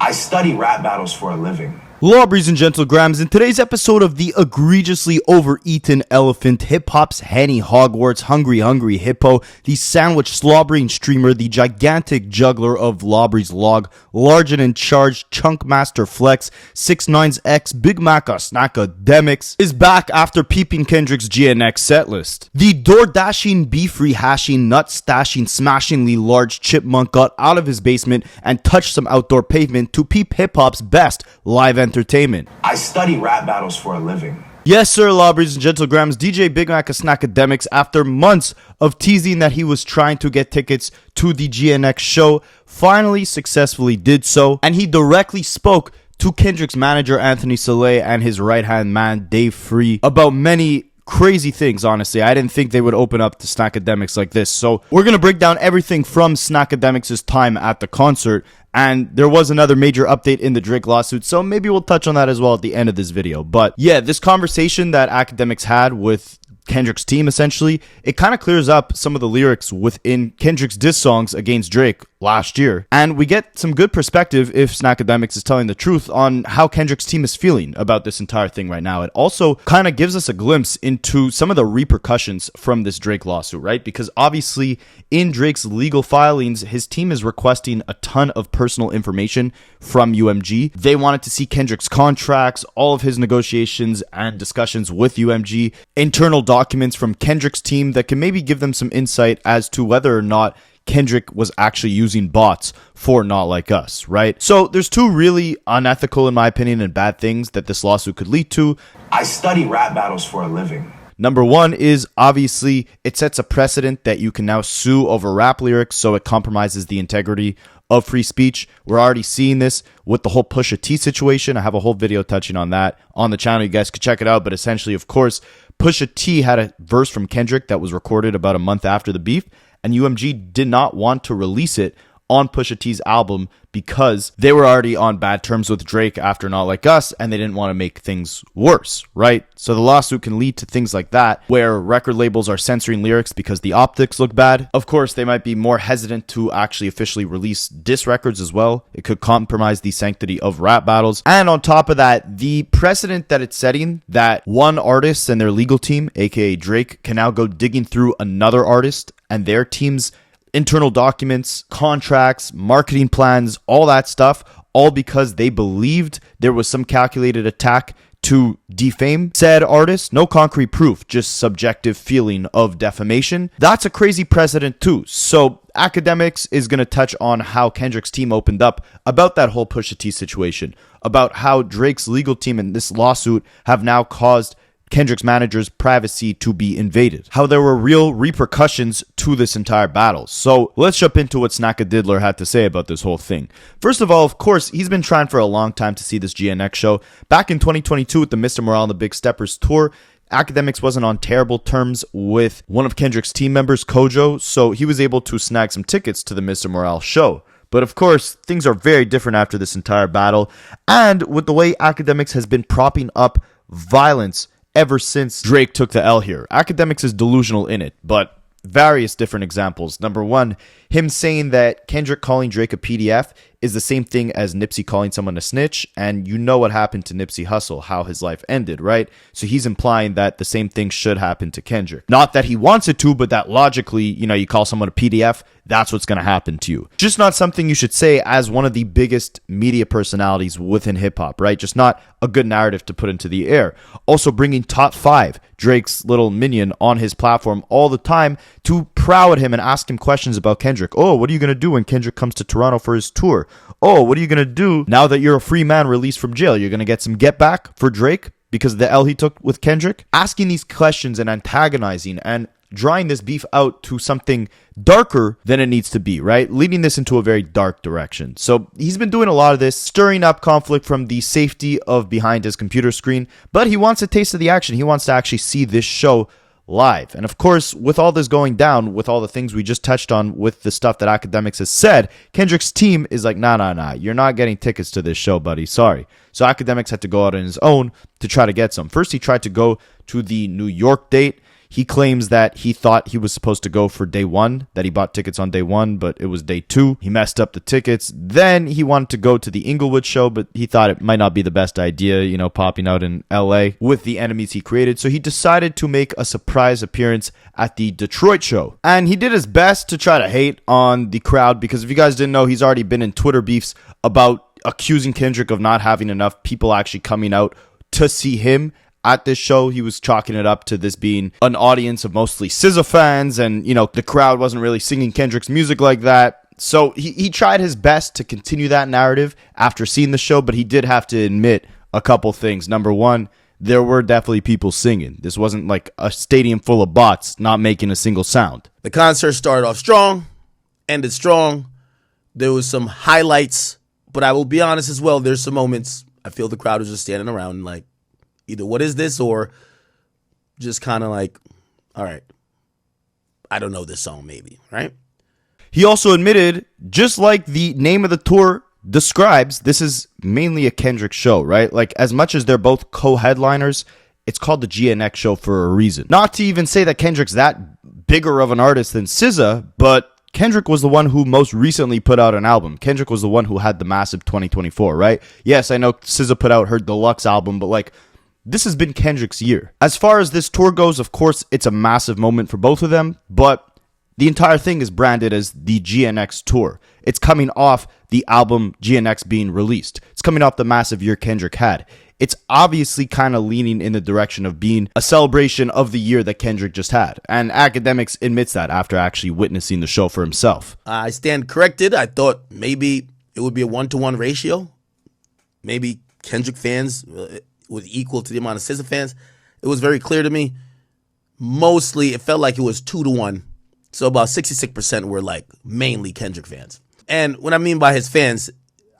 I study rap battles for a living. Ladies and gentlegrams, in today's episode of the egregiously overeaten elephant, hip-hop's Henny Hogwarts, hungry hippo, the sandwich slobbering streamer, the gigantic juggler of Lobry's log, large and in charge, chunk master flex, 6ix9ine's X, Big Mac Akademiks, is back after peeping Kendrick's GNX setlist. The door-dashing, beef-rehashing, nut-stashing, smashingly large chipmunk got out of his basement and touched some outdoor pavement to peep hip-hop's best live entertainment. I study rap battles for a living. Yes, sir, ladies and gentlegrams, DJ Big Mac Akademiks, after months of teasing that he was trying to get tickets to the GNX show, finally successfully did so, and he directly spoke to Kendrick's manager Anthony Saleh and his right-hand man Dave Free about many crazy things. Honestly, I didn't think they would open up to Snackademics like this, so we're gonna break down everything from Snackademics' time at the concert. And there was another major update in the Drake lawsuit, so maybe we'll touch on that as well at the end of this video. But yeah, this conversation that Akademiks had with Kendrick's team, essentially, it kind of clears up some of the lyrics within Kendrick's diss songs against Drake last year. And we get some good perspective, if Snackademics is telling the truth, on how Kendrick's team is feeling about this entire thing right now. It also kind of gives us a glimpse into some of the repercussions from this Drake lawsuit, right? Because obviously, in Drake's legal filings, his team is requesting a ton of personal information from UMG. They wanted to see Kendrick's contracts, all of his negotiations and discussions with UMG, internal documents from Kendrick's team that can maybe give them some insight as to whether or not Kendrick was actually using bots for Not Like Us, right? So there's two really unethical, in my opinion, and bad things that this lawsuit could lead to. I study rap battles for a living. Number one is, obviously, it sets a precedent that you can now sue over rap lyrics, so it compromises the integrity of free speech. We're already seeing this with the whole Pusha T situation. I have a whole video touching on that on the channel. You guys could check it out. But essentially, of course, Pusha T had a verse from Kendrick that was recorded about a month after the beef, and UMG did not want to release it on Pusha T's album because they were already on bad terms with Drake after Not Like Us, and they didn't want to make things worse, right? So the lawsuit can lead to things like that, where record labels are censoring lyrics because the optics look bad. Of course, they might be more hesitant to actually officially release diss records as well. It could compromise the sanctity of rap battles. And on top of that, the precedent that it's setting, that one artist and their legal team, aka Drake, can now go digging through another artist and their team's internal documents, contracts, marketing plans, all that stuff, all because they believed there was some calculated attack to defame said artist. No concrete proof, just subjective feeling of defamation. That's a crazy precedent too. So Akademiks is going to touch on how Kendrick's team opened up about that whole Pusha T situation, about how Drake's legal team in this lawsuit have now caused Kendrick's manager's privacy to be invaded, how there were real repercussions to this entire battle. So let's jump into what Snackadiddler had to say about this whole thing. First of all, of course, he's been trying for a long time to see this GNX show. Back in 2022 with the Mr. Morale and the Big Steppers tour, Akademiks wasn't on terrible terms with one of Kendrick's team members, Kojo, so he was able to snag some tickets to the Mr. Morale show. But of course, things are very different after this entire battle, and with the way Akademiks has been propping up violence ever since Drake took the L here. Akademiks is delusional in it, but various different examples. Number one, him saying that Kendrick calling Drake a PDF is the same thing as Nipsey calling someone a snitch, and you know what happened to Nipsey Hussle, how his life ended, right? So he's implying that the same thing should happen to Kendrick. Not that he wants it to, but that logically, you call someone a PDF, that's what's going to happen to you. Just not something you should say as one of the biggest media personalities within hip-hop, right? Just not a good narrative to put into the air. Also bringing Top 5, Drake's little minion, on his platform all the time to prow at him and ask him questions about Kendrick. Oh, what are you going to do when Kendrick comes to Toronto for his tour? Oh, what are you going to do now that you're a free man released from jail? You're going to get some get back for Drake because of the L he took with Kendrick? Asking these questions and antagonizing and drawing this beef out to something darker than it needs to be, right? Leading this into a very dark direction. So he's been doing a lot of this, stirring up conflict from the safety of behind his computer screen, but he wants a taste of the action. He wants to actually see this show live. And of course, with all this going down, with all the things we just touched on, with the stuff that Akademiks has said, Kendrick's team is like, nah, you're not getting tickets to this show, buddy. Sorry. So Akademiks had to go out on his own to try to get some. First, he tried to go to the New York date. He claims that he thought he was supposed to go for day one, that he bought tickets on day one, but it was day two. He messed up the tickets. Then he wanted to go to the Inglewood show, but he thought it might not be the best idea, you know, popping out in LA with the enemies he created. So he decided to make a surprise appearance at the Detroit show. And he did his best to try to hate on the crowd, because if you guys didn't know, he's already been in Twitter beefs about accusing Kendrick of not having enough people actually coming out to see him at this show. He was chalking it up to this being an audience of mostly SZA fans, and, you know, the crowd wasn't really singing Kendrick's music like that. So he tried his best to continue that narrative after seeing the show, but he did have to admit a couple things. Number one, there were definitely people singing. This wasn't like a stadium full of bots not making a single sound. The concert started off strong, ended strong. There was some highlights, but I will be honest as well, there's some moments I feel the crowd was just standing around like, either what is this, or just kind of like, all right, I don't know this song maybe, right? He also admitted, just like the name of the tour describes, this is mainly a Kendrick show, right? Like, as much as they're both co-headliners, it's called the GNX show for a reason. Not to even say that Kendrick's that bigger of an artist than SZA, but Kendrick was the one who most recently put out an album. Kendrick was the one who had the massive 2024, right? Yes, I know SZA put out her deluxe album, but like, this has been Kendrick's year. As far as this tour goes, of course, it's a massive moment for both of them, but the entire thing is branded as the GNX tour. It's coming off the album GNX being released. It's coming off the massive year Kendrick had. It's obviously kind of leaning in the direction of being a celebration of the year that Kendrick just had. And Akademiks admits that after actually witnessing the show for himself. I stand corrected. I thought maybe it would be a 1-to-1 ratio. Maybe Kendrick fans was equal to the amount of SZA fans. It was very clear to me. Mostly, it felt like it was 2-to-1. So about 66% were like mainly Kendrick fans. And what I mean by his fans,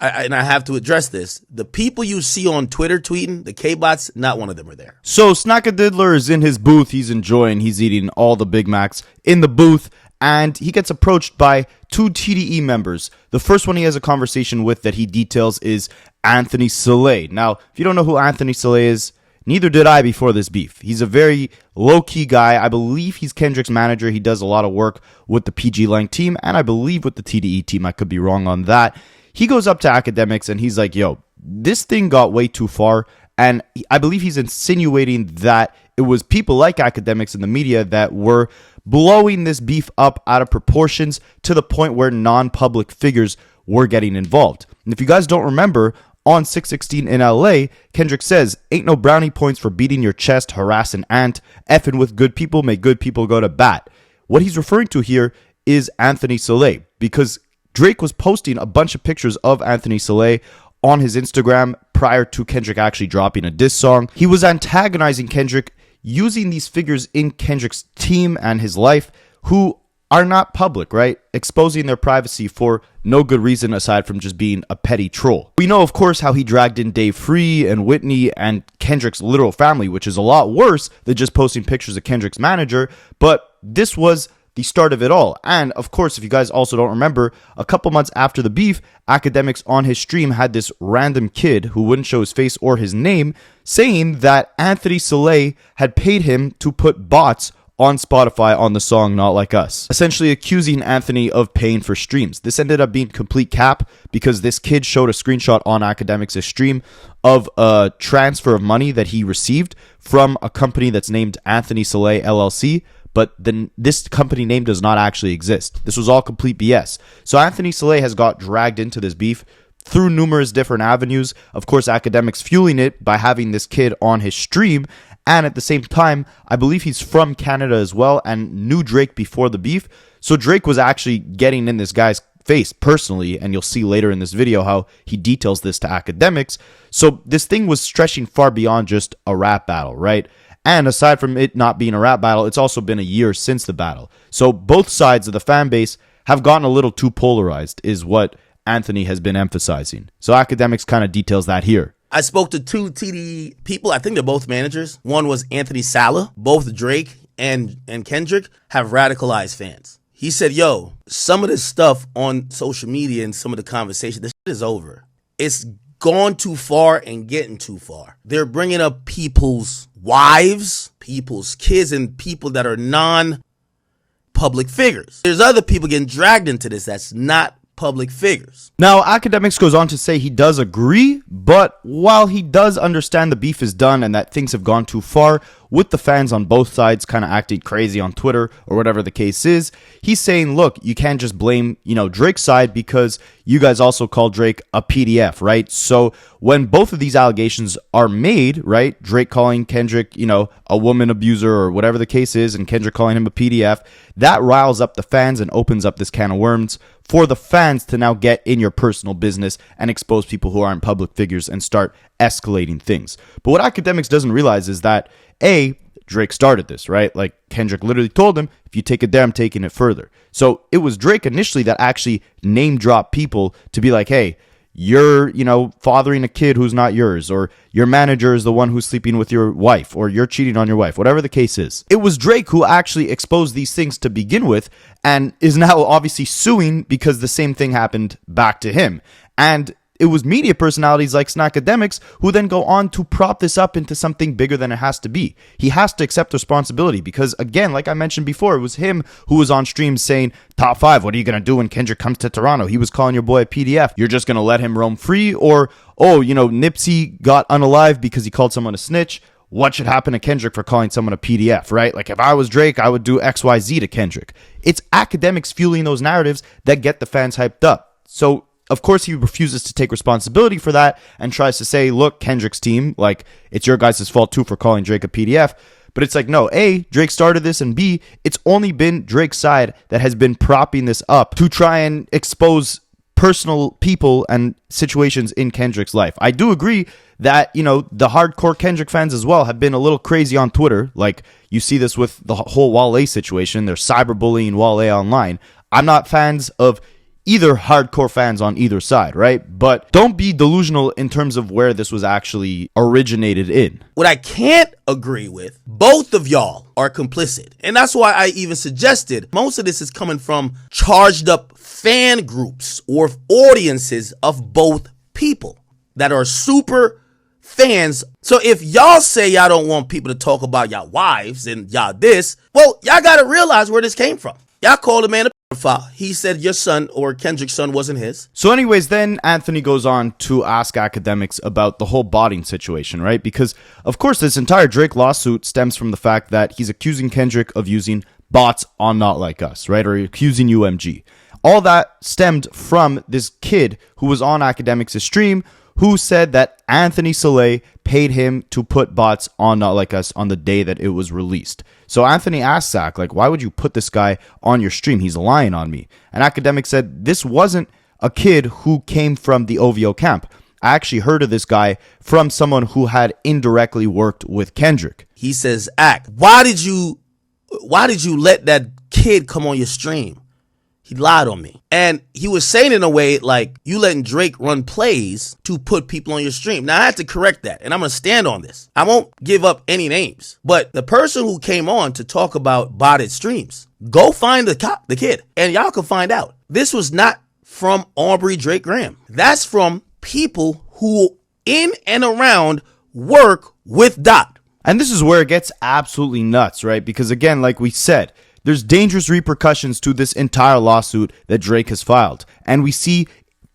I have to address this, the people you see on Twitter tweeting, the K-bots, not one of them are there. So Snackadiddler is in his booth. He's enjoying. He's eating all the Big Macs in the booth. And he gets approached by two TDE members. The first one he has a conversation with that he details is Anthony Saleh. Now, if you don't know who Anthony Saleh is, neither did I before this beef. He's a very low-key guy. I believe he's Kendrick's manager. He does a lot of work with the PG Lang team, and I believe with the TDE team. I could be wrong on that. He goes up to Akademiks, and he's like, yo, this thing got way too far. And I believe he's insinuating that it was people like Akademiks in the media that were blowing this beef up out of proportions to the point where non-public figures were getting involved. And if you guys don't remember, on 616 in LA, Kendrick says, ain't no brownie points for beating your chest, harass an ant, effing with good people, make good people go to bat. What he's referring to here is Anthony Saleh, because Drake was posting a bunch of pictures of Anthony Saleh on his Instagram prior to Kendrick actually dropping a diss song. He was antagonizing Kendrick using these figures in Kendrick's team and his life who are not public, right? Exposing their privacy for no good reason aside from just being a petty troll. We know, of course, how he dragged in Dave Free and Whitney and Kendrick's literal family, which is a lot worse than just posting pictures of Kendrick's manager, but this was the start of it all. And of course, if you guys also don't remember, a couple months after the beef, Akademiks on his stream had this random kid who wouldn't show his face or his name saying that Anthony Saleh had paid him to put bots on Spotify on the song Not Like Us, essentially accusing Anthony of paying for streams. This ended up being complete cap because this kid showed a screenshot on Akademiks' stream of a transfer of money that he received from a company that's named Anthony Saleh LLC, but then this company name does not actually exist. This was all complete BS. So Anthony Saleh has got dragged into this beef through numerous different avenues. Of course, Akademiks fueling it by having this kid on his stream. And at the same time, I believe he's from Canada as well and knew Drake before the beef. So Drake was actually getting in this guy's face personally, and you'll see later in this video how he details this to Akademiks. So this thing was stretching far beyond just a rap battle, right? And aside from it not being a rap battle, it's also been a year since the battle. So both sides of the fan base have gotten a little too polarized, is what Anthony has been emphasizing. So Akademiks kind of details that here. I spoke to two TD people. I think they're both managers. One was Anthony Saleh. Both Drake and Kendrick have radicalized fans. He said, yo, some of this stuff on social media and some of the conversation, this shit is over. It's gone too far and getting too far. They're bringing up people's wives, people's kids, and people that are non-public figures. There's other people getting dragged into this that's not public figures. Now, Akademiks goes on to say he does agree, but while he does understand the beef is done and that things have gone too far, with the fans on both sides kind of acting crazy on Twitter or whatever the case is, he's saying, look, you can't just blame, Drake's side because you guys also call Drake a PDF, right? So when both of these allegations are made, right, Drake calling Kendrick, a woman abuser or whatever the case is, and Kendrick calling him a PDF, that riles up the fans and opens up this can of worms for the fans to now get in your personal business and expose people who aren't public figures and start escalating things. But what Akademiks doesn't realize is that, A, Drake started this, right? Like Kendrick literally told him, if you take it there, I'm taking it further. So it was Drake initially that actually name dropped people to be like, hey, you're, fathering a kid who's not yours, or your manager is the one who's sleeping with your wife, or you're cheating on your wife, whatever the case is. It was Drake who actually exposed these things to begin with and is now obviously suing because the same thing happened back to him. And it was media personalities like Akademiks who then go on to prop this up into something bigger than it has to be. He has to accept responsibility because, again, like I mentioned before, it was him who was on stream saying, top 5, what are you going to do when Kendrick comes to Toronto? He was calling your boy a PDF. You're just going to let him roam free? Or, Nipsey got unalive because he called someone a snitch. What should happen to Kendrick for calling someone a PDF, right? Like if I was Drake, I would do XYZ to Kendrick. It's Akademiks fueling those narratives that get the fans hyped up. So of course, he refuses to take responsibility for that and tries to say, look, Kendrick's team, like, it's your guys' fault too for calling Drake a PDF. But it's like, no, A, Drake started this, and B, it's only been Drake's side that has been propping this up to try and expose personal people and situations in Kendrick's life. I do agree that, the hardcore Kendrick fans as well have been a little crazy on Twitter. Like, you see this with the whole Wale situation. They're cyberbullying Wale online. I'm not fans of either hardcore fans on either side, right? But don't be delusional in terms of where this was actually originated in. What I can't agree with, both of y'all are complicit. And that's why I even suggested most of this is coming from charged up fan groups or audiences of both people that are super fans. So if y'all say y'all don't want people to talk about y'all wives and y'all this, well, y'all got to realize where this came from. Y'all called a man a pedophile. He said your son or Kendrick's son wasn't his. So anyways, then Anthony goes on to ask Akademiks about the whole botting situation, right? Because, of course, this entire Drake lawsuit stems from the fact that he's accusing Kendrick of using bots on Not Like Us, right? Or accusing UMG. All that stemmed from this kid who was on Akademiks' stream who said that Anthony Soleil paid him to put bots on Not Like Us on the day that it was released. So Anthony asked Zach, like, why would you put this guy on your stream? He's lying on me. And Akademiks said, this wasn't a kid who came from the OVO camp. I actually heard of this guy from someone who had indirectly worked with Kendrick. He says, why did you let that kid come on your stream? He lied on me. And he was saying in a way like you letting Drake run plays to put people on your stream. Now I had to correct that, and I'm going to stand on this. I won't give up any names. But the person who came on to talk about botted streams, go find the kid, and y'all can find out. This was not from Aubrey Drake Graham. That's from people who in and around work with Dot. And this is where it gets absolutely nuts, right? Because again, like we said, there's dangerous repercussions to this entire lawsuit that Drake has filed. And we see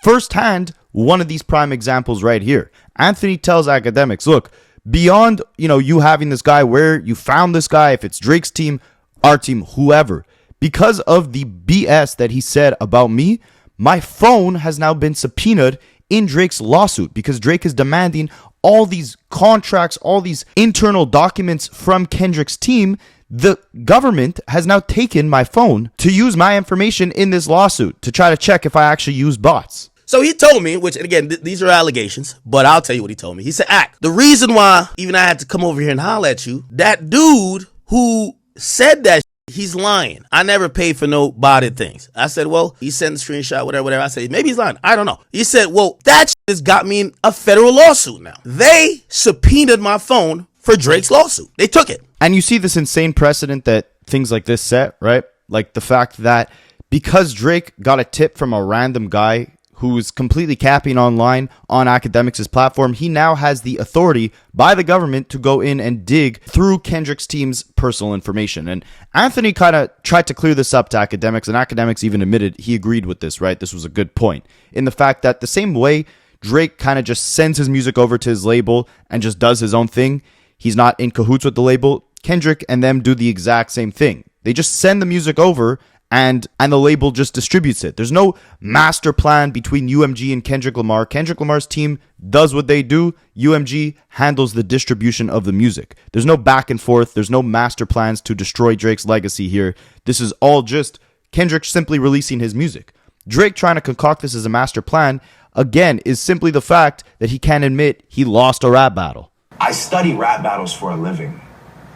firsthand one of these prime examples right here. Anthony tells Akademiks, look, beyond, you having this guy, where you found this guy, if it's Drake's team, our team, whoever, because of the BS that he said about me, my phone has now been subpoenaed in Drake's lawsuit because Drake is demanding all these contracts, all these internal documents from Kendrick's team. The government has now taken my phone to use my information in this lawsuit to try to check if I actually use bots. So he told me, which again, these are allegations, but I'll tell you what he told me. He said, the reason why even I had to come over here and holler at you, that dude who said that, he's lying. I never paid for no botted things. I said, well, he sent a screenshot, whatever. I said, maybe he's lying. I don't know. He said, well, that has got me in a federal lawsuit now. They subpoenaed my phone for Drake's lawsuit. They took it. And you see this insane precedent that things like this set, right? Like the fact that because Drake got a tip from a random guy who's completely capping online on Akademiks' platform, he now has the authority by the government to go in and dig through Kendrick's team's personal information. And Anthony kind of tried to clear this up to Akademiks, and Akademiks even admitted he agreed with this, right? This was a good point in the fact that the same way Drake kind of just sends his music over to his label and just does his own thing, he's not in cahoots with the label. Kendrick and them do the exact same thing. They just send the music over and the label just distributes it. There's no master plan between UMG and Kendrick Lamar. Kendrick Lamar's team does what they do. UMG handles the distribution of the music. There's no back and forth. There's no master plans to destroy Drake's legacy here. This is all just Kendrick simply releasing his music. Drake trying to concoct this as a master plan, again, is simply the fact that he can't admit he lost a rap battle. I study rap battles for a living.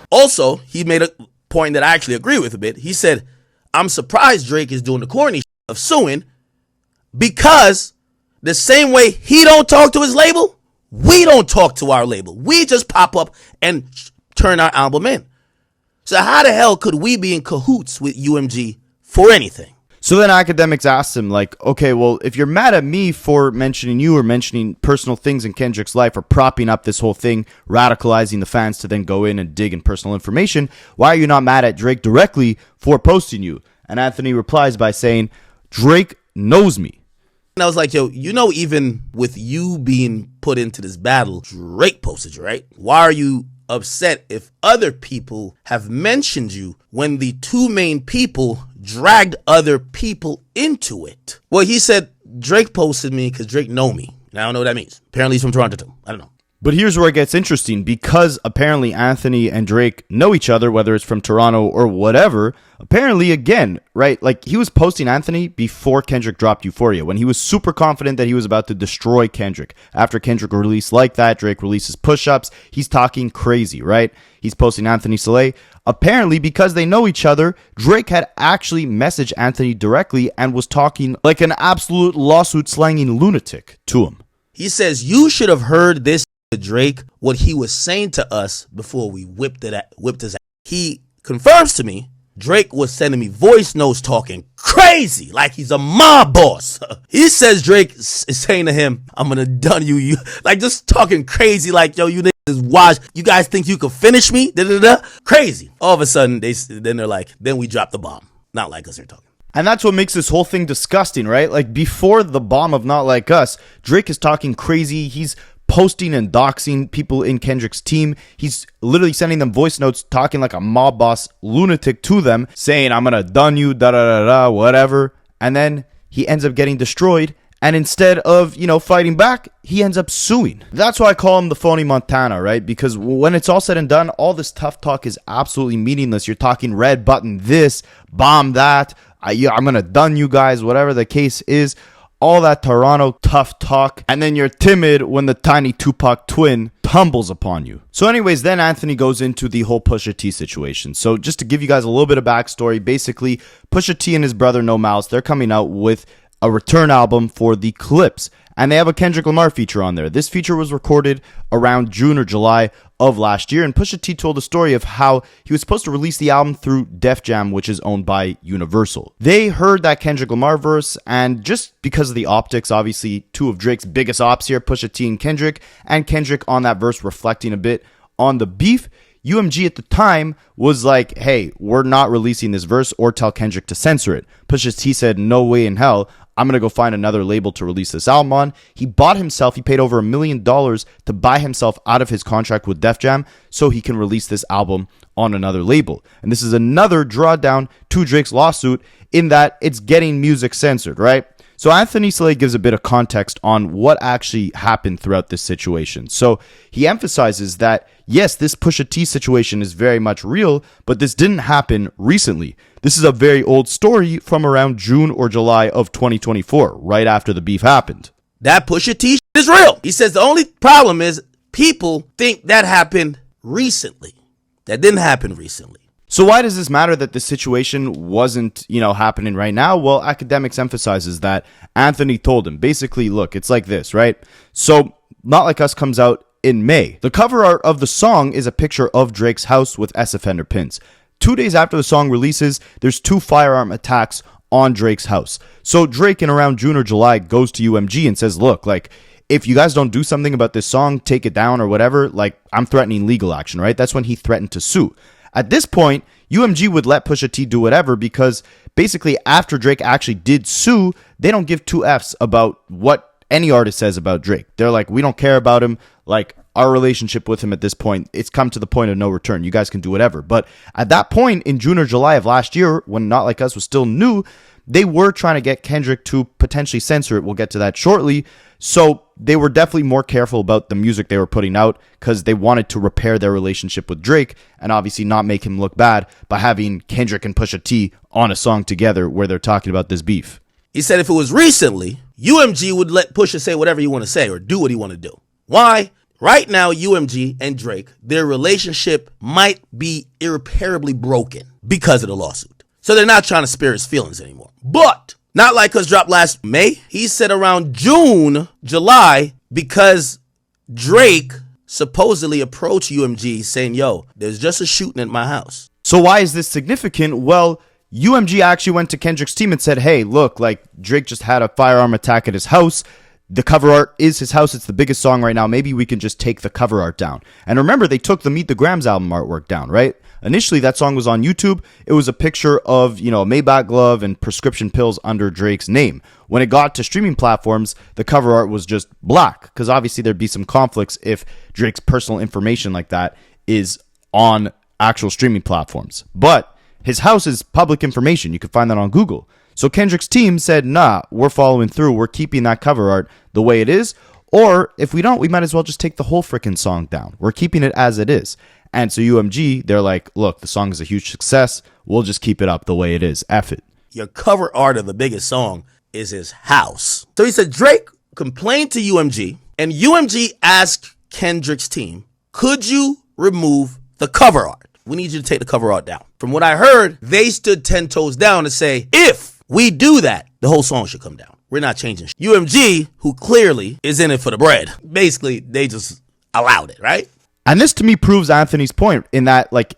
Also, he made a point that I actually agree with a bit. He said, I'm surprised Drake is doing the corny shit of suing because the same way he don't talk to his label, we don't talk to our label. We just pop up and turn our album in. So how the hell could we be in cahoots with UMG for anything? So then Akademiks asked him, like, okay, well, if you're mad at me for mentioning you or mentioning personal things in Kendrick's life or propping up this whole thing, radicalizing the fans to then go in and dig in personal information, why are you not mad at Drake directly for posting you? And Anthony replies by saying, Drake knows me. And I was like, yo, you know, even with you being put into this battle, Drake posted you, right? Why are you upset if other people have mentioned you when the two main people dragged other people into it? Well, he said Drake posted me because Drake know me. And I don't know what that means. Apparently he's from Toronto too. I don't know. But here's where it gets interesting, because apparently Anthony and Drake know each other, whether it's from Toronto or whatever. Apparently, again, right, like he was posting Anthony before Kendrick dropped Euphoria, when he was super confident that he was about to destroy Kendrick. After Kendrick released Like That, Drake releases Push-Ups. He's talking crazy, right? He's posting Anthony Soleil. Apparently, because they know each other, Drake had actually messaged Anthony directly and was talking like an absolute lawsuit-slanging lunatic to him. He says, you should have heard this Drake, what he was saying to us before we whipped his ass. He confirms to me Drake was sending me voice notes talking crazy like he's a mob boss. He says Drake is saying to him, I'm gonna done you like just talking crazy like, yo, you niggas is washed. You guys think you could finish me? Da-da-da. Crazy. All of a sudden they're like, then we drop the bomb. Not like us, they're talking. And that's what makes this whole thing disgusting, right? Like before the bomb of Not Like Us, Drake is talking crazy. He's posting and doxing people in Kendrick's team. He's literally sending them voice notes talking like a mob boss lunatic to them, saying, I'm gonna done you, da-da-da-da, whatever. And then he ends up getting destroyed. And instead of, fighting back, he ends up suing. That's why I call him the phony Montana, right? Because when it's all said and done, all this tough talk is absolutely meaningless. You're talking red button this, bomb that, I'm gonna done you guys, whatever the case is. All that Toronto tough talk, and then you're timid when the tiny Tupac twin tumbles upon you. So anyways, then Anthony goes into the whole Pusha T situation. So just to give you guys a little bit of backstory, basically Pusha T and his brother No Mouse, they're coming out with a return album for the Clips, and they have a Kendrick Lamar feature on there. This feature was recorded around June or July of last year, and Pusha T told a story of how he was supposed to release the album through Def Jam, which is owned by Universal. They heard that Kendrick Lamar verse, and just because of the optics, obviously two of Drake's biggest ops here, Pusha T and Kendrick on that verse reflecting a bit on the beef, UMG at the time was like, hey, we're not releasing this verse or tell Kendrick to censor it. Pusha T said, no way in hell. I'm going to go find another label to release this album on. He paid over $1 million to buy himself out of his contract with Def Jam so he can release this album on another label. And this is another drawdown to Drake's lawsuit in that it's getting music censored, right? So Anthony Soleil gives a bit of context on what actually happened throughout this situation. So he emphasizes that, yes, this Pusha T situation is very much real, but this didn't happen recently. This is a very old story from around June or July of 2024, right after the beef happened. That Pusha T is real. He says the only problem is people think that happened recently. That didn't happen recently. So why does this matter that this situation wasn't, happening right now? Well, Akademiks emphasizes that Anthony told him, basically, look, it's like this, right? So Not Like Us comes out in May. The cover art of the song is a picture of Drake's house with S offender pins. 2 days after the song releases, there's 2 firearm attacks on Drake's house. So Drake in around June or July goes to UMG and says, look, like, if you guys don't do something about this song, take it down or whatever, like, I'm threatening legal action, right? That's when he threatened to sue. At this point, UMG would let Pusha T do whatever because basically after Drake actually did sue, they don't give two Fs about what any artist says about Drake. They're like, we don't care about him. Like, our relationship with him at this point, it's come to the point of no return. You guys can do whatever. But at that point in June or July of last year, when Not Like Us was still new, they were trying to get Kendrick to potentially censor it. We'll get to that shortly. So they were definitely more careful about the music they were putting out because they wanted to repair their relationship with Drake and obviously not make him look bad by having Kendrick and Pusha T on a song together where they're talking about this beef. He said if it was recently, UMG would let Pusha say whatever you want to say or do what he want to do. Why? Right now, UMG and Drake, their relationship might be irreparably broken because of the lawsuit. So they're not trying to spare his feelings anymore. But Not Like Us dropped last May. He said around June, July, because Drake supposedly approached UMG saying, yo, there's just a shooting at my house. So why is this significant? Well, UMG actually went to Kendrick's team and said, hey, look, like Drake just had a firearm attack at his house. The cover art is his house. It's the biggest song right now. Maybe we can just take the cover art down. And remember, they took the Meet the Grams album artwork down, right? Initially, that song was on YouTube. It was a picture of, a Maybach glove and prescription pills under Drake's name. When it got to streaming platforms, the cover art was just black because obviously there'd be some conflicts if Drake's personal information like that is on actual streaming platforms. But his house is public information. You can find that on Google. So Kendrick's team said, nah, we're following through. We're keeping that cover art the way it is. Or if we don't, we might as well just take the whole freaking song down. We're keeping it as it is. And so UMG, they're like, look, the song is a huge success. We'll just keep it up the way it is. F it. Your cover art of the biggest song is his house. So he said Drake complained to UMG and UMG asked Kendrick's team, could you remove the cover art? We need you to take the cover art down. From what I heard, they stood 10 toes down to say, if we do that, the whole song should come down. We're not changing. UMG, who clearly is in it for the bread, basically, they just allowed it, right? And this to me proves Anthony's point in that, like,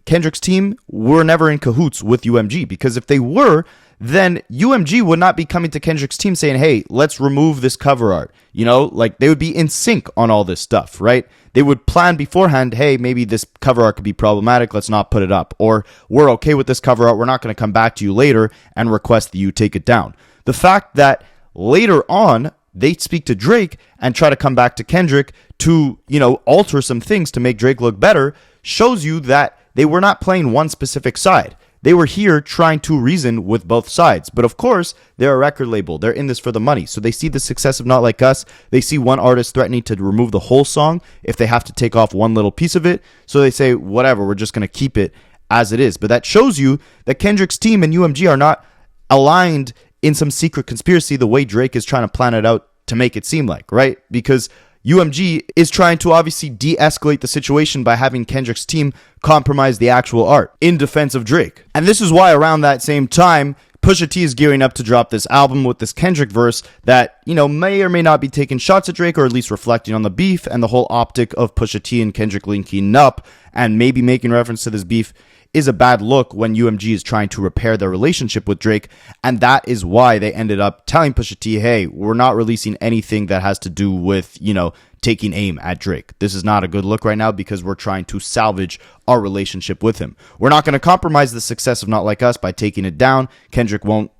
Kendrick's team were never in cahoots with UMG, because if they were, then UMG would not be coming to Kendrick's team saying, hey, let's remove this cover art. Like, they would be in sync on all this stuff, right? They would plan beforehand, hey, maybe this cover art could be problematic, let's not put it up. Or we're okay with this cover art, we're not going to come back to you later and request that you take it down. The fact that later on, they speak to Drake and try to come back to Kendrick to, alter some things to make Drake look better shows you that they were not playing one specific side. They were here trying to reason with both sides. But of course, they're a record label. They're in this for the money. So they see the success of Not Like Us. They see one artist threatening to remove the whole song if they have to take off one little piece of it. So they say, whatever, we're just going to keep it as it is. But that shows you that Kendrick's team and UMG are not aligned in some secret conspiracy the way Drake is trying to plan it out to make it seem like, right? Because UMG is trying to obviously de-escalate the situation by having Kendrick's team compromise the actual art in defense of Drake. And this is why around that same time, Pusha T is gearing up to drop this album with this Kendrick verse that, may or may not be taking shots at Drake, or at least reflecting on the beef and the whole optic of Pusha T and Kendrick linking up and maybe making reference to this beef is a bad look when UMG is trying to repair their relationship with Drake. And that is why they ended up telling Pusha T, hey, we're not releasing anything that has to do with, taking aim at Drake. This is not a good look right now because we're trying to salvage our relationship with him. We're not going to compromise the success of Not Like Us by taking it down. Kendrick won't,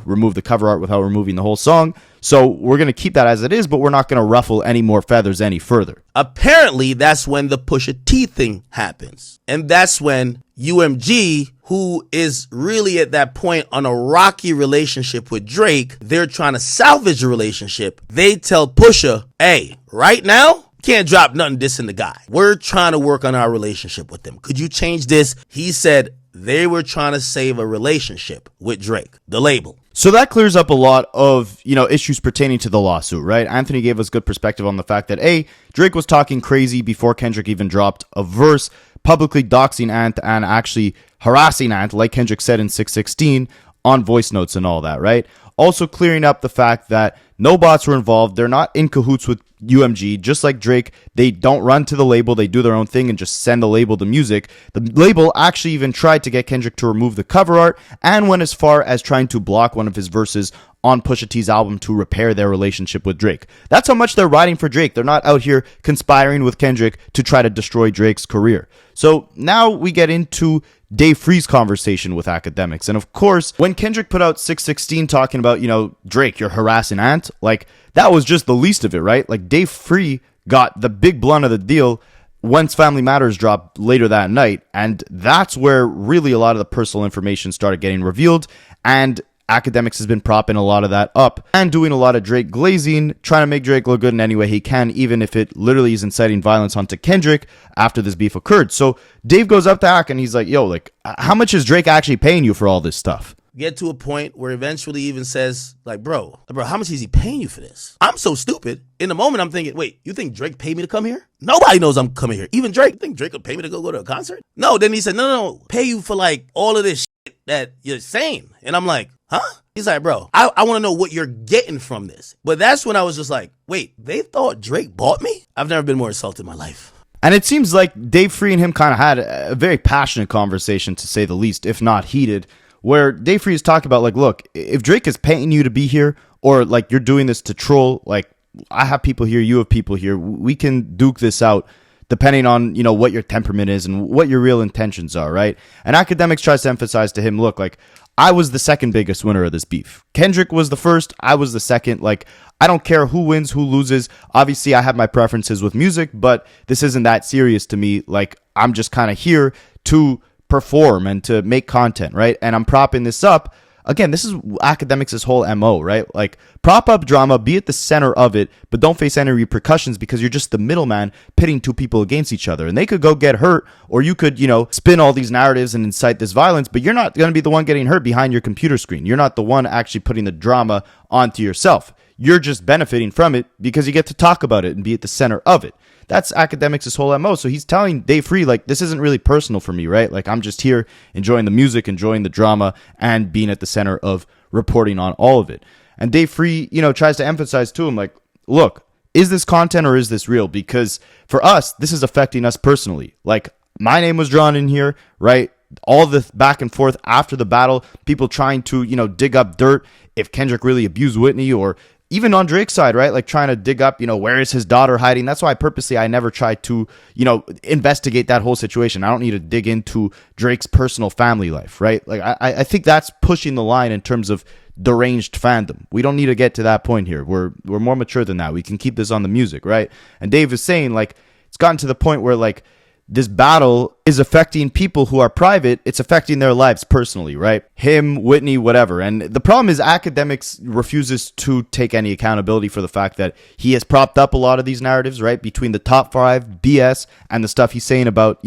remove the cover art without removing the whole song. So we're going to keep that as it is, but we're not going to ruffle any more feathers any further. Apparently, that's when the Pusha T thing happens. And that's when UMG, who is really at that point on a rocky relationship with Drake, they're trying to salvage a relationship. They tell Pusha, hey, right now, can't drop nothing dissing the guy. We're trying to work on our relationship with him. Could you change this? He said they were trying to save a relationship with Drake, the label. So that clears up a lot of, issues pertaining to the lawsuit, right? Anthony gave us good perspective on the fact that, A, Drake was talking crazy before Kendrick even dropped a verse, publicly doxing Ant and actually harassing Ant, like Kendrick said in 616, on voice notes and all that, right? Also clearing up the fact that no bots were involved. They're not in cahoots with UMG, just like Drake, they don't run to the label, they do their own thing and just send the label the music. The label actually even tried to get Kendrick to remove the cover art and went as far as trying to block one of his verses on Pusha T's album to repair their relationship with Drake. That's how much they're riding for Drake. They're not out here conspiring with Kendrick to try to destroy Drake's career. So now we get into Dave Free's conversation with Akademiks. And of course, when Kendrick put out 616 talking about, Drake, you're harassing Ant, like, that was just the least of it, right? Like, Dave Free got the big blunt of the deal once Family Matters dropped later that night. And that's where really a lot of the personal information started getting revealed. And Akademiks has been propping a lot of that up and doing a lot of Drake glazing, trying to make Drake look good in any way he can, even if it literally is inciting violence onto Kendrick after this beef occurred. So Dave goes up to Ak and he's like, yo, like, how much is Drake actually paying you for all this stuff? Get to a point where eventually even says, like, bro, how much is he paying you for this? I'm so stupid. In the moment, I'm thinking, wait, you think Drake paid me to come here? Nobody knows I'm coming here. Even Drake. You think Drake would pay me to go to a concert? No. Then he said, no, pay you for, like, all of this shit that you're saying. And I'm like, huh? He's like, bro, I want to know what you're getting from this. But that's when I was just like, wait, they thought Drake bought me? I've never been more insulted in my life. And it seems like Dave Free and him kind of had a very passionate conversation, to say the least, if not heated, where Dave Free is talking about, like, look, if Drake is paying you to be here, or, like, you're doing this to troll, like, I have people here, you have people here, we can duke this out depending on, what your temperament is and what your real intentions are, right? And Akademiks tries to emphasize to him, look, like, I was the second biggest winner of this beef. Kendrick was the first, I was the second. Like, I don't care who wins, who loses. Obviously, I have my preferences with music, but this isn't that serious to me. Like, I'm just kind of here to perform and to make content, right? And I'm propping this up. Again, this is Akademiks' whole MO, right? Like, prop up drama, be at the center of it, but don't face any repercussions because you're just the middleman pitting two people against each other. And they could go get hurt, or you could, spin all these narratives and incite this violence, but you're not going to be the one getting hurt behind your computer screen. You're not the one actually putting the drama onto yourself. You're just benefiting from it because you get to talk about it and be at the center of it. That's Akademiks' whole MO. So he's telling Dave Free, like, this isn't really personal for me, right? Like, I'm just here enjoying the music, enjoying the drama, and being at the center of reporting on all of it. And Dave Free, tries to emphasize to him, like, look, is this content or is this real? Because for us, this is affecting us personally. Like, my name was drawn in here, right? All the back and forth after the battle, people trying to, dig up dirt if Kendrick really abused Whitney, or even on Drake's side, right? Like, trying to dig up, where is his daughter hiding? That's why I never tried to, investigate that whole situation. I don't need to dig into Drake's personal family life, right? Like, I think that's pushing the line in terms of deranged fandom. We don't need to get to that point here. We're more mature than that. We can keep this on the music, right? And Dave is saying, like, it's gotten to the point where, like, this battle is affecting people who are private. It's affecting their lives personally, right? Him, Whitney, whatever. And the problem is Akademiks refuses to take any accountability for the fact that he has propped up a lot of these narratives, right? Between the top 5 BS and the stuff he's saying about,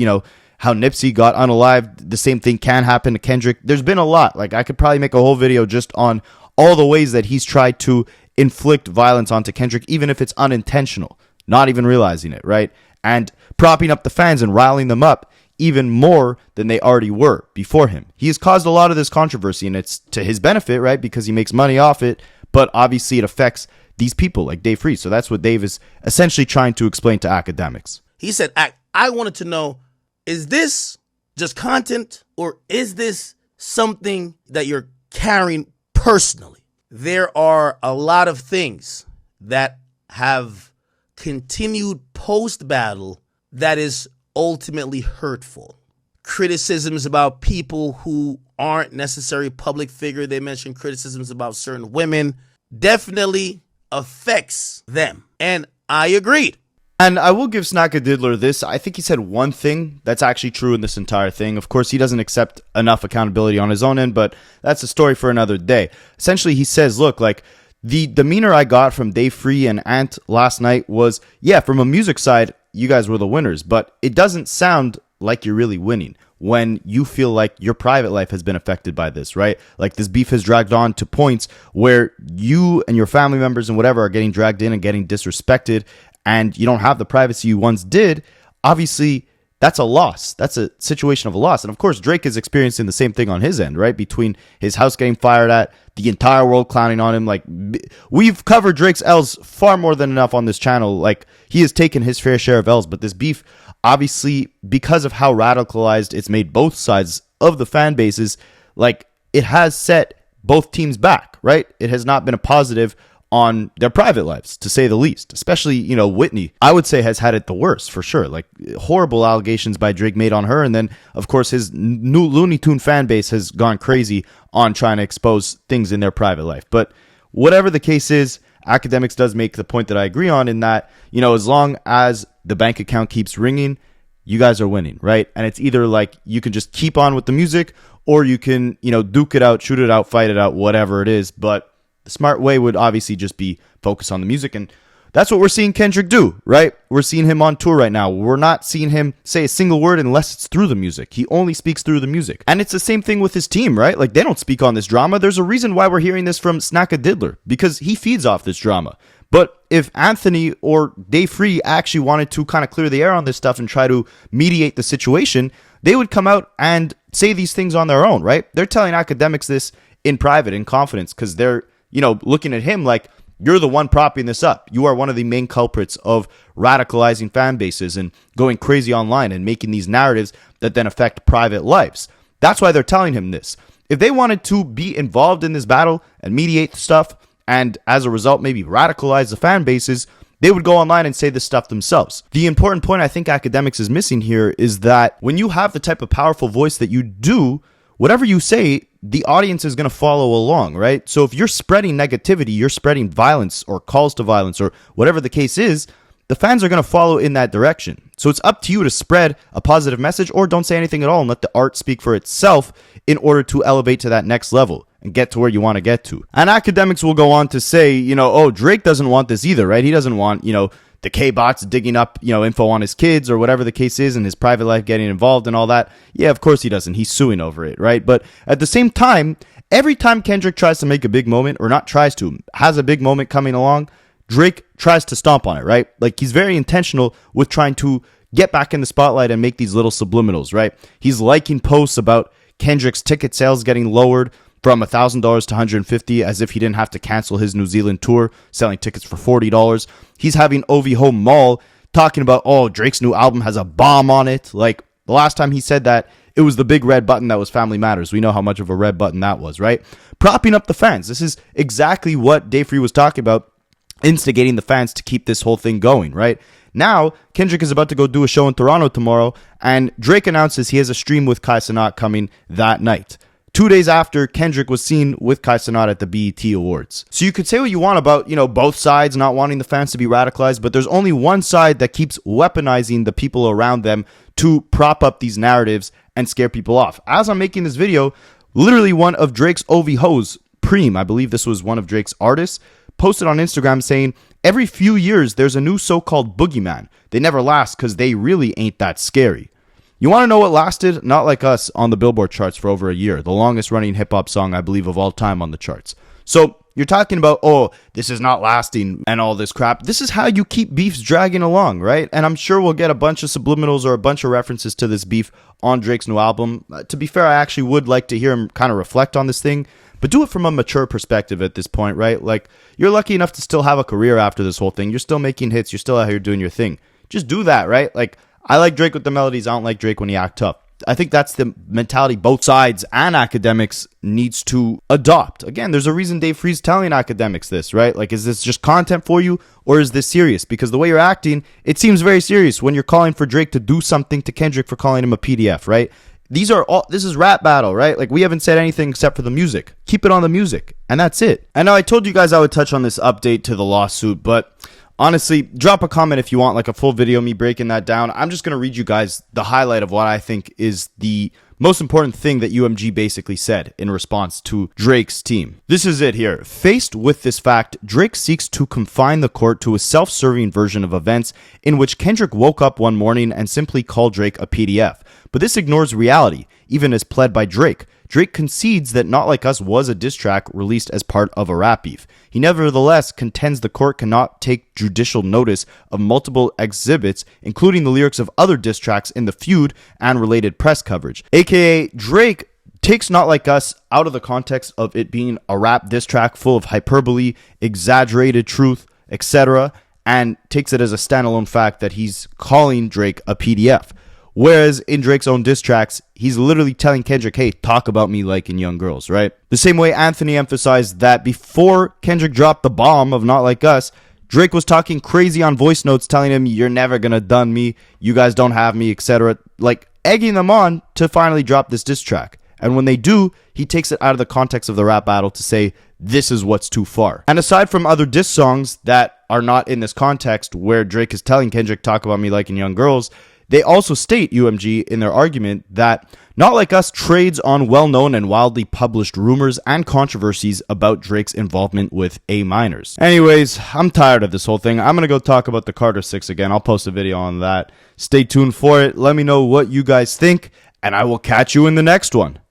how Nipsey got unalived. The same thing can happen to Kendrick. There's been a lot. Like, I could probably make a whole video just on all the ways that he's tried to inflict violence onto Kendrick, even if it's unintentional, not even realizing it, right? And propping up the fans and riling them up even more than they already were before him. He has caused a lot of this controversy, and it's to his benefit, right? Because he makes money off it, but obviously it affects these people like Dave Free. So that's what Dave is essentially trying to explain to Akademiks. He said, I wanted to know, is this just content, or is this something that you're carrying personally? There are a lot of things that have continued post-battle that is ultimately hurtful. Criticisms about people who aren't necessarily public figure. They mentioned criticisms about certain women. Definitely affects them. And I agreed. And I will give Snack a Diddler this. I think he said one thing that's actually true in this entire thing. Of course, he doesn't accept enough accountability on his own end, but that's a story for another day. Essentially, he says, look, like, the demeanor I got from Dave Free and Ant last night was, yeah, from a music side, you guys were the winners, but it doesn't sound like you're really winning when you feel like your private life has been affected by this, right? Like, this beef has dragged on to points where you and your family members and whatever are getting dragged in and getting disrespected, and you don't have the privacy you once did. Obviously, that's a loss. That's a situation of a loss. And of course, Drake is experiencing the same thing on his end, right? Between his house getting fired at, the entire world clowning on him. Like, we've covered Drake's L's far more than enough on this channel. Like, he has taken his fair share of L's, but this beef, obviously, because of how radicalized it's made both sides of the fan bases, like, it has set both teams back, right? It has not been a positive on their private lives, to say the least. Especially, you know, Whitney, I would say, has had it the worst, for sure. Like, horrible allegations by Drake made on her, and then, of course, his new Looney Tune fan base has gone crazy on trying to expose things in their private life. But whatever the case is, Akademiks does make the point that I agree on, in that, you know, as long as the bank account keeps ringing, you guys are winning, right? And it's either like you can just keep on with the music, or you can, you know, duke it out, shoot it out, fight it out, whatever it is. But the smart way would obviously just be focus on the music. And that's what we're seeing Kendrick do, right? We're seeing him on tour right now. We're not seeing him say a single word unless it's through the music. He only speaks through the music. And it's the same thing with his team, right? Like, they don't speak on this drama. There's a reason why we're hearing this from Snacka Diddler, because he feeds off this drama. But if Anthony or Dave Free actually wanted to kind of clear the air on this stuff and try to mediate the situation, they would come out and say these things on their own, right? They're telling Akademiks this in private, in confidence, because they're, you know, looking at him like, you're the one propping this up. You are one of the main culprits of radicalizing fan bases and going crazy online and making these narratives that then affect private lives. That's why they're telling him this. If they wanted to be involved in this battle and mediate the stuff, and as a result maybe radicalize the fan bases, they would go online and say this stuff themselves. The important point I think Akademiks is missing here is that when you have the type of powerful voice that you do, whatever you say, the audience is going to follow along, right? So if you're spreading negativity, you're spreading violence or calls to violence or whatever the case is, the fans are going to follow in that direction. So it's up to you to spread a positive message, or don't say anything at all and let the art speak for itself in order to elevate to that next level and get to where you want to get to. And Akademiks will go on to say, you know, oh, Drake doesn't want this either, right? He doesn't want, you know, the K-bots digging up, you know, info on his kids or whatever the case is, and his private life getting involved and all that. Yeah, of course he doesn't. He's suing over it, right? But at the same time, every time Kendrick tries to make a big moment, or not tries to, has a big moment coming along, Drake tries to stomp on it, right? Like, he's very intentional with trying to get back in the spotlight and make these little subliminals, right? He's liking posts about Kendrick's ticket sales getting lowered from $1,000 to $150, as if he didn't have to cancel his New Zealand tour, selling tickets for $40. He's having Ovi Home Mall talking about, oh, Drake's new album has a bomb on it. Like, the last time he said that, it was the big red button that was Family Matters. We know how much of a red button that was, right? Propping up the fans. This is exactly what Dave Free was talking about, instigating the fans to keep this whole thing going, right? Now, Kendrick is about to go do a show in Toronto tomorrow, and Drake announces he has a stream with Kai Cenat coming that night. 2 days after, Kendrick was seen with Kai Cenat at the BET Awards. So you could say what you want about, you know, both sides not wanting the fans to be radicalized, but there's only one side that keeps weaponizing the people around them to prop up these narratives and scare people off. As I'm making this video, literally one of Drake's Ovi hoes, Preem, I believe this was one of Drake's artists, posted on Instagram saying, every few years there's a new so-called boogeyman. They never last because they really ain't that scary. You want to know what lasted? Not Like Us on the Billboard charts for over a year. The longest running hip hop song, I believe, of all time on the charts. So you're talking about, oh, this is not lasting and all this crap. This is how you keep beefs dragging along, right? And I'm sure we'll get a bunch of subliminals or a bunch of references to this beef on Drake's new album. To be fair, I actually would like to hear him kind of reflect on this thing, but do it from a mature perspective at this point, right? Like, you're lucky enough to still have a career after this whole thing. You're still making hits. You're still out here doing your thing. Just do that, right? Like, I like Drake with the melodies. I don't like Drake when he act tough. I think that's the mentality both sides and Akademiks needs to adopt. Again, there's a reason Dave Free's telling Akademiks this, right? Like, is this just content for you, or is this serious? Because the way you're acting, it seems very serious when you're calling for Drake to do something to Kendrick for calling him a PDF, right? This is rap battle, right? Like, we haven't said anything except for the music. Keep it on the music, and that's it. I know I told you guys I would touch on this update to the lawsuit, but honestly, drop a comment if you want like a full video me breaking that down. I'm just going to read you guys the highlight of what I think is the most important thing that UMG basically said in response to Drake's team. This is it here. Faced with this fact, Drake seeks to confine the court to a self-serving version of events in which Kendrick woke up one morning and simply called Drake a PDF. But this ignores reality, even as pled by Drake. Drake concedes that Not Like Us was a diss track released as part of a rap beef. He nevertheless contends the court cannot take judicial notice of multiple exhibits, including the lyrics of other diss tracks in the feud and related press coverage. AKA, Drake takes Not Like Us out of the context of it being a rap diss track full of hyperbole, exaggerated truth, etc., and takes it as a standalone fact that he's calling Drake a PDF. Whereas in Drake's own diss tracks, he's literally telling Kendrick, hey, talk about me like in Young Girls, right? The same way Anthony emphasized that before Kendrick dropped the bomb of Not Like Us, Drake was talking crazy on voice notes telling him, you're never gonna done me, you guys don't have me, etc., like egging them on to finally drop this diss track. And when they do, he takes it out of the context of the rap battle to say, this is what's too far. And aside from other diss songs that are not in this context where Drake is telling Kendrick, talk about me like in Young Girls, they also state, UMG, in their argument that Not Like Us trades on well-known and wildly published rumors and controversies about Drake's involvement with A minors. Anyways, I'm tired of this whole thing. I'm going to go talk about the Carter 6 again. I'll post a video on that. Stay tuned for it. Let me know what you guys think, and I will catch you in the next one.